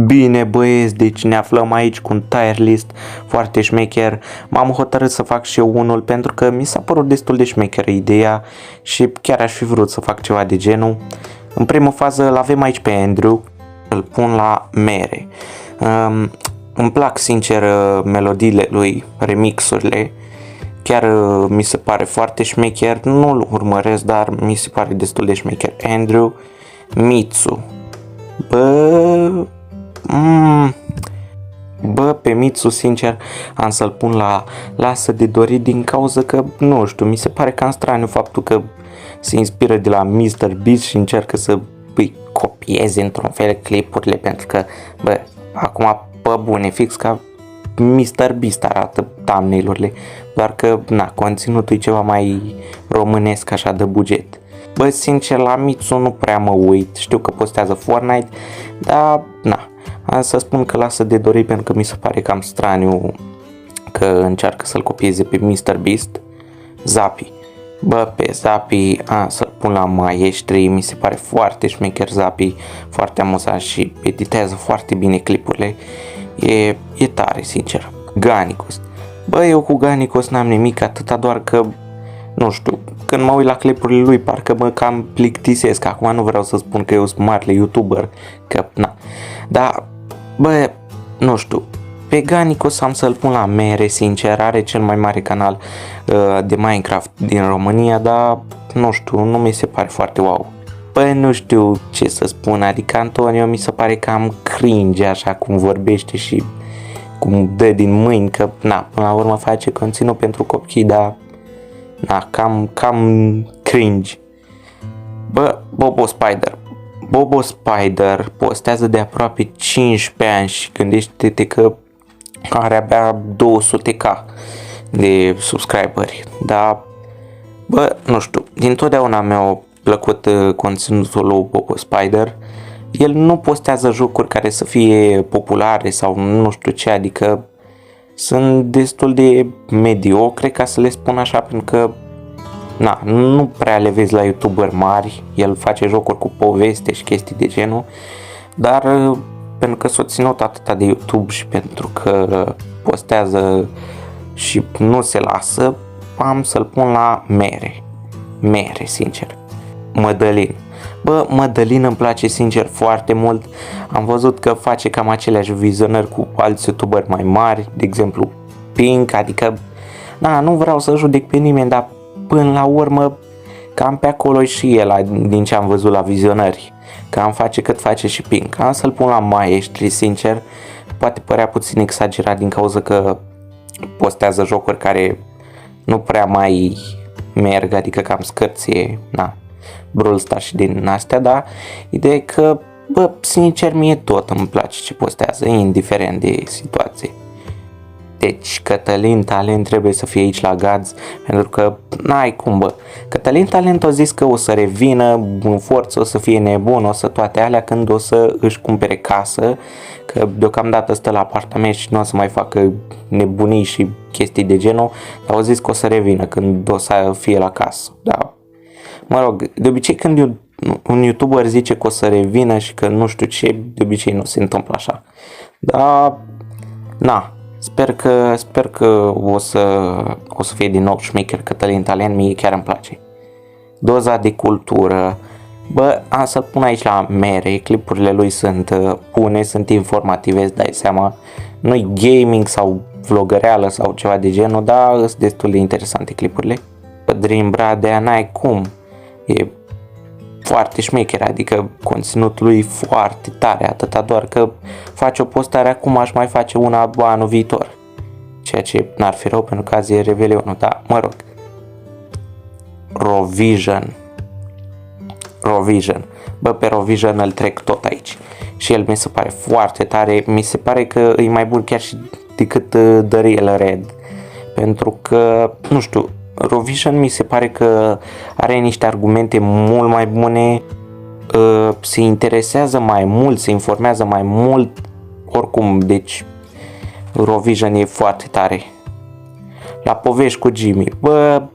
Bine băieți, deci ne aflăm aici cu un tier list foarte șmecher. M-am hotărât să fac și eu unul pentru că mi s-a părut destul de șmecheră ideea și chiar aș fi vrut să fac ceva de genul. În primă fază îl avem aici pe Andrew, îl pun la mere. Îmi plac sincer melodiile lui, remixurile. Chiar mi se pare foarte șmecher, nu-l urmăresc, dar mi se pare destul de șmecher. Andrew Mitsu. Pe Mitsu, sincer, am să-l pun la lasă de dorit din cauza că, nu știu, mi se pare cam straniu faptul că se inspiră de la MrBeast și încearcă să îi copieze într-un fel clipurile, pentru că, acum, pe bune, fix ca MrBeast arată thumbnail-urile, doar că, conținutul e ceva mai românesc, așa, de buget. Sincer, la Mitsu nu prea mă uit, știu că postează Fortnite, dar, am să spun că lasă de dorit pentru că mi se pare cam straniu că încearcă să-l copieze pe MrBeast. Zappy. Pe Zappy să-l pun la maestri, mi se pare foarte șmecher Zappy, foarte amuzant și editează foarte bine clipurile. E tare, sincer. Ganicos. Eu cu Ganicos n-am nimic, atâta doar că, nu știu, când mă uit la clipurile lui parcă mă cam plictisesc. Acum nu vreau să spun că eu sunt mare youtuber, că dar, nu știu, pe Ganicos am să-l pun la mere, sincer, are cel mai mare canal de Minecraft din România, dar, nu știu, nu mi se pare foarte wow. Nu știu ce să spun, adică Antonio mi se pare cam cringe așa cum vorbește și cum dă din mâini, că, până la urmă face conținut pentru copii, dar, cam cringe. Bobo Spider postează de aproape 15 ani și gândește-te că are abia 200k de subscriberi, dar, nu știu, dintotdeauna mi-a plăcut conținutul lui Bobo Spider. El nu postează jocuri care să fie populare sau nu știu ce, adică sunt destul de mediocre, ca să le spun așa, pentru că nu prea le vezi la youtuberi mari. El face jocuri cu poveste și chestii de genul, dar pentru că s-a ținut atâta de YouTube și pentru că postează și nu se lasă, am să-l pun la mere, sincer. Mădălin îmi place sincer foarte mult. Am văzut că face cam aceleași vizionări cu alți youtuberi mai mari, de exemplu Pink, adică nu vreau să judec pe nimeni, dar până la urmă cam pe acolo și el, din ce am văzut la vizionări, cam face cât face și Pink. Am să-l pun la maestri, sincer, poate părea puțin exagerat din cauza că postează jocuri care nu prea mai merg, adică cam scârție, Brawl Stars și din astea, dar ideea e că, sincer, mie tot îmi place ce postează, indiferent de situație. Deci Cătălin Talent trebuie să fie aici la Gads, pentru că n-ai cum, Cătălin Talent a zis că o să revină în forță, o să fie nebun, o să toate alea când o să își cumpere casă, că deocamdată stă la apartament și nu o să mai facă nebunii și chestii de genul, dar au zis că o să revină când o să fie la casă. Da. Mă rog, de obicei când un youtuber zice că o să revină și că nu știu ce, de obicei nu se întâmplă așa. Dar, sper că o să fie din nou șmecher Cătălin Talent, mie chiar îmi place. Doza de cultură, am să-l pun aici la mere, clipurile lui sunt bune, sunt informative, îți dai seama, nu-i gaming sau vlogăreală sau ceva de genul, dar sunt destul de interesante clipurile. Dream Bradea, n-ai cum, e foarte șmecher, adică conținutul lui e foarte tare, atâta doar că face o postare acum, aș mai face una anul viitor, ceea ce n-ar fi rău pentru că azi e Revelionul, dar mă rog. Rovision, pe Rovision îl trec tot aici și el mi se pare foarte tare, mi se pare că e mai bun chiar și decât The Real Red, pentru că, nu știu, Rovision mi se pare că are niște argumente mult mai bune, se interesează mai mult, se informează mai mult, oricum, deci Rovision e foarte tare. La povești cu Jimmy,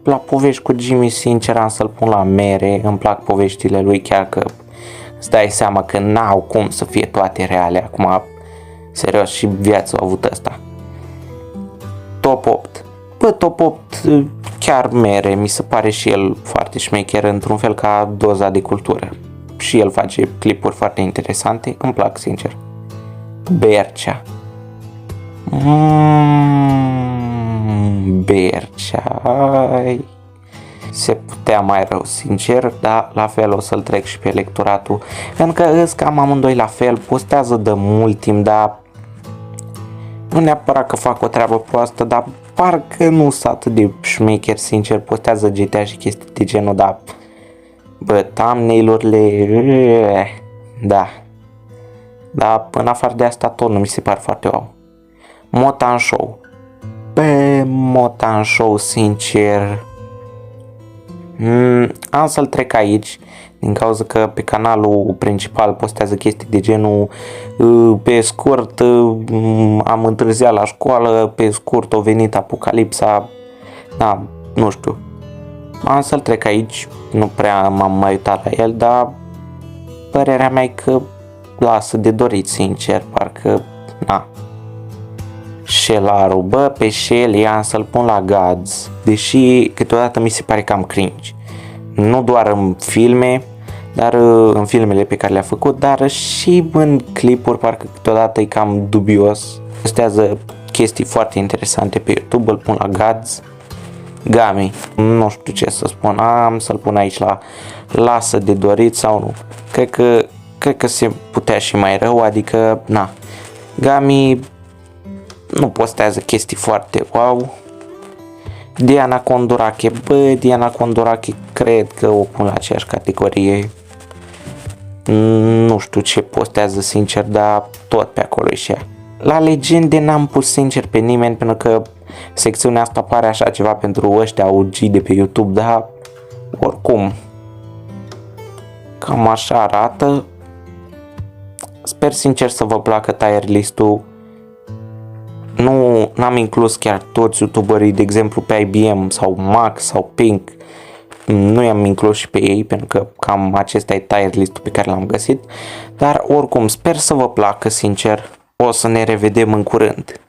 la povești cu Jimmy, sincer, am să-l pun la mere, îmi plac poveștile lui, chiar că îți dai seama că n-au cum să fie toate reale. Acum Serios, și viața a avut asta. Top 8. Bă, top 8 chiar mere, mi se pare și el foarte șmecher, într-un fel ca Doza de cultură. Și el face clipuri foarte interesante, îmi plac, sincer. Bercea. Bercea. Ai. Se putea mai rău, sincer, dar la fel o să-l trec și pe electoratul. Pentru că îs cam amândoi la fel, postează de mult timp, dar nu neapărat că fac o treabă proastă, dar parcă nu sunt atât de șmecher, sincer, postează GTA și chestii de genul, dar bă, thumbnail-urile, da. Dar în afară de asta tot nu mi se pare foarte wow. Motan Show. Bă, Motan Show, sincer, am să-l trec aici din cauza că pe canalul principal postează chestii de genul pe scurt am întârziat la școală, pe scurt a venit apocalipsa, da, nu știu. Am să-l trec aici, nu prea m-am mai uitat la el, dar părerea mea e că lasă de dorit, sincer, parcă, na. Shelaru, bă, pe Shelly am să-l pun la Gods, deși câteodată mi se pare cam cringe. Nu doar în filme, dar în filmele pe care le-a făcut, dar și în clipuri parcă câteodată e cam dubios. Postează chestii foarte interesante pe YouTube, îl pun la Gods. Gami, nu știu ce să spun, am să-l pun aici la lasă de dorit sau nu. Cred că se putea și mai rău, adică, na. Gami nu postează chestii foarte wow. Diana Condurache, bă, Diana Condurache cred că o pun la aceeași categorie. Nu știu ce postează, sincer, dar tot pe acolo e și ea. La legende n-am pus, sincer, pe nimeni, pentru că secțiunea asta pare așa ceva pentru ăștia OG de pe YouTube, dar oricum cam așa arată. Sper sincer să vă placă tier list-ul. N-am inclus chiar toți youtuberii, de exemplu pe IBM sau Max sau Pink. Nu i-am inclus și pe ei, pentru că cam acesta e tier list-ul pe care l-am găsit. Dar oricum sper să vă placă, sincer. O să ne revedem în curând.